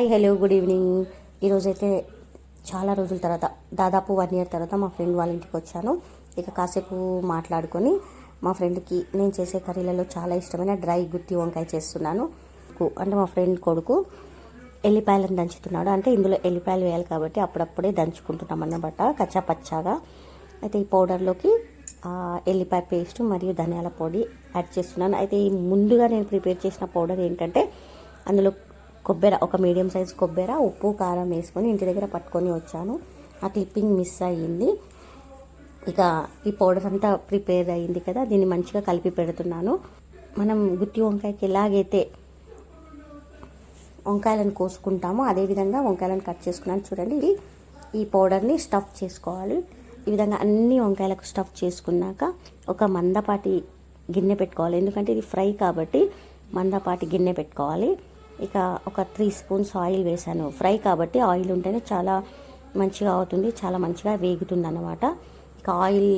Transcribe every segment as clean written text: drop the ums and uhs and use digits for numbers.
Hi hello good evening. ఈరోజైతే చాలా రోజుల తర్వాత దాదాపు 1 year తర్వాత మా ఫ్రెండ్ వాళ్ళ ఇంటికి వచ్చాను. ఇక కాసేపు మాట్లాడుకొని మా ఫ్రెండ్కి నేను చేసే కర్రీలలో చాలా ఇష్టమైన డ్రై గుత్తి వంకాయ చేస్తున్నాను. అంటే మా ఫ్రెండ్ కొడుకు ఎల్లిపాయలను దంచుతున్నాడు. అంటే ఇందులో ఎల్లిపాయలు వేయాలి కాబట్టి అప్పుడప్పుడే దంచుకుంటున్నాం అన్నమాట కచ్చా పచ్చాగా. అయితే ఈ పౌడర్లోకి ఎల్లిపాయ పేస్ట్ మరియు ధనియాల పొడి యాడ్ చేస్తున్నాను. అయితే ఈ ముందుగా నేను ప్రిపేర్ చేసిన పౌడర్ ఏంటంటే అందులో కొబ్బరి, ఒక మీడియం సైజ్ కొబ్బరి, ఉప్పు కారం వేసుకొని ఇంటి దగ్గర పట్టుకొని వచ్చాను. ఆ క్లిప్పింగ్ మిస్ అయ్యింది. ఇక ఈ పౌడర్ అంతా ప్రిపేర్ అయ్యింది కదా, దీన్ని మంచిగా కలిపి పెడుతున్నాను. మనం గుత్తి వంకాయకి ఎలాగైతే వంకాయలను కోసుకుంటామో అదేవిధంగా వంకాయలను కట్ చేసుకున్నాను. చూడండి, ఈ పౌడర్ని స్టఫ్ చేసుకోవాలి. ఈ విధంగా అన్ని వంకాయలకు స్టఫ్ చేసుకున్నాక ఒక మందపాటి గిన్నె పెట్టుకోవాలి. ఎందుకంటే ఇది ఫ్రై కాబట్టి మందపాటి గిన్నె పెట్టుకోవాలి. ఇక ఒక 3 spoons ఆయిల్ వేసాను. ఫ్రై కాబట్టి ఆయిల్ ఉంటేనే చాలా మంచిగా అవుతుంది, చాలా మంచిగా వేగుతుంది అన్నమాట. ఇక ఆయిల్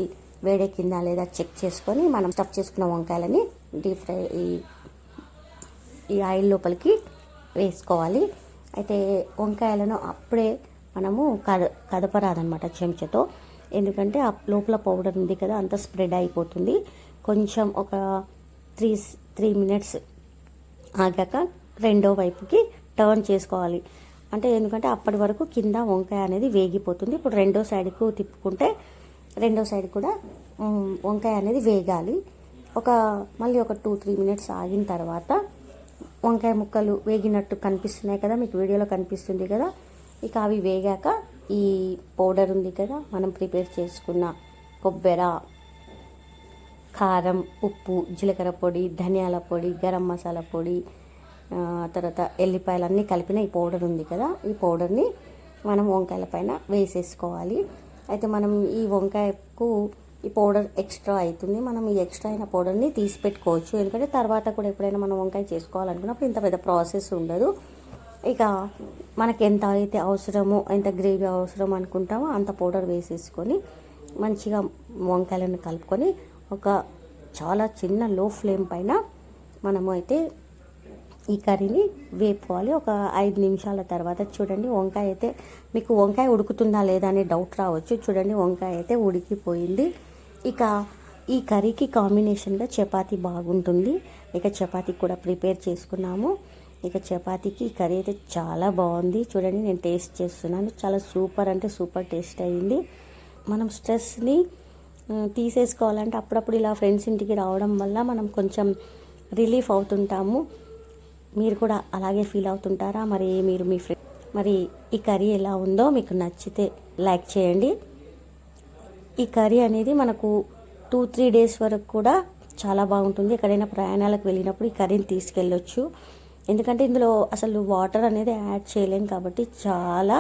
వేడెక్కిందా లేదా చెక్ చేసుకొని మనం స్టఫ్ చేసుకున్న వంకాయలని డీప్ ఫ్రై ఈ ఆయిల్ లోపలికి వేసుకోవాలి. అయితే వంకాయలను అప్పుడే మనము కదపరాదనమాట చెంచాతో, ఎందుకంటే ఆ లోపల పౌడర్ ఉంది కదా అంతా స్ప్రెడ్ అయిపోతుంది. కొంచెం ఒక 3 minutes ఆగాక రెండో వైపుకి టర్న్ చేసుకోవాలి. అంటే ఎందుకంటే అప్పటి వరకు కింద వంకాయ అనేది వేగిపోతుంది. ఇప్పుడు రెండో సైడ్కు తిప్పుకుంటే రెండో సైడ్ కూడా వంకాయ అనేది వేగాలి. మళ్ళీ ఒక 2-3 minutes ఆగిన తర్వాత వంకాయ ముక్కలు వేగినట్టు కనిపిస్తున్నాయి కదా, మీకు వీడియోలో కనిపిస్తుంది కదా. ఇక అవి వేగాక ఈ పౌడర్ ఉంది కదా, మనం ప్రిపేర్ చేసుకున్న కొబ్బరి, కారం, ఉప్పు, జీలకర్ర పొడి, ధనియాల పొడి, గరం మసాలా పొడి, తర్వాత ఎల్లిపాయలు అన్నీ కలిపిన ఈ పౌడర్ ఉంది కదా, ఈ పౌడర్ని మనం వంకాయల పైన వేసేసుకోవాలి. అయితే మనం ఈ వంకాయకు ఈ పౌడర్ ఎక్స్ట్రా అవుతుంది. మనం ఈ ఎక్స్ట్రా అయిన పౌడర్ని తీసి పెట్టుకోవచ్చు. ఎందుకంటే తర్వాత కూడా ఎప్పుడైనా మనం వంకాయ చేసుకోవాలనుకున్నప్పుడు ఇంత పెద్ద ప్రాసెస్ ఉండదు. ఇక మనకి ఎంత అయితే అవసరమో, ఎంత గ్రేవీ అవసరం అనుకుంటామో అంత పౌడర్ వేసేసుకొని మంచిగా వంకాయలను కలుపుకొని ఒక చాలా చిన్న లో ఫ్లేమ్ పైన మనము అయితే ఈ కర్రీని వేపుకోవాలి. ఒక 5 నిమిషాల తర్వాత చూడండి, వంకాయ అయితే మీకు వంకాయ ఉడుకుతుందా లేదా అనే డౌట్ రావచ్చు. చూడండి, వంకాయ అయితే ఉడికిపోయింది. ఇక ఈ కర్రీకి కాంబినేషన్గా చపాతీ బాగుంటుంది. ఇక చపాతీ కూడా ప్రిపేర్ చేసుకున్నాము. ఇక చపాతీకి ఈ కర్రీ అయితే చాలా బాగుంది. చూడండి, నేను టేస్ట్ చేస్తున్నాను. చాలా సూపర్ అంటే సూపర్ టేస్ట్ అయ్యింది. మనం స్ట్రెస్ని తీసేసుకోవాలంటే అప్పుడప్పుడు ఇలా ఫ్రెండ్స్ ఇంటికి రావడం వల్ల మనం కొంచెం రిలీఫ్ అవుతుంటాము. మీరు కూడా అలాగే ఫీల్ అవుతుంటారా? మీరు మీ ఫ్రెండ్ ఈ కర్రీ ఎలా ఉందో మీకు నచ్చితే లైక్ చేయండి. ఈ కర్రీ అనేది మనకు 2-3 days వరకు కూడా చాలా బాగుంటుంది. ఎక్కడైనా ప్రయాణాలకు వెళ్ళినప్పుడు ఈ కర్రీని తీసుకెళ్ళొచ్చు. ఎందుకంటే ఇందులో అసలు వాటర్ అనేది యాడ్ చేయలేం కాబట్టి చాలా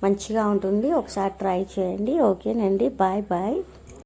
మంచిగా ఉంటుంది. ఒకసారి ట్రై చేయండి. ఓకేనండి, బాయ్ బాయ్.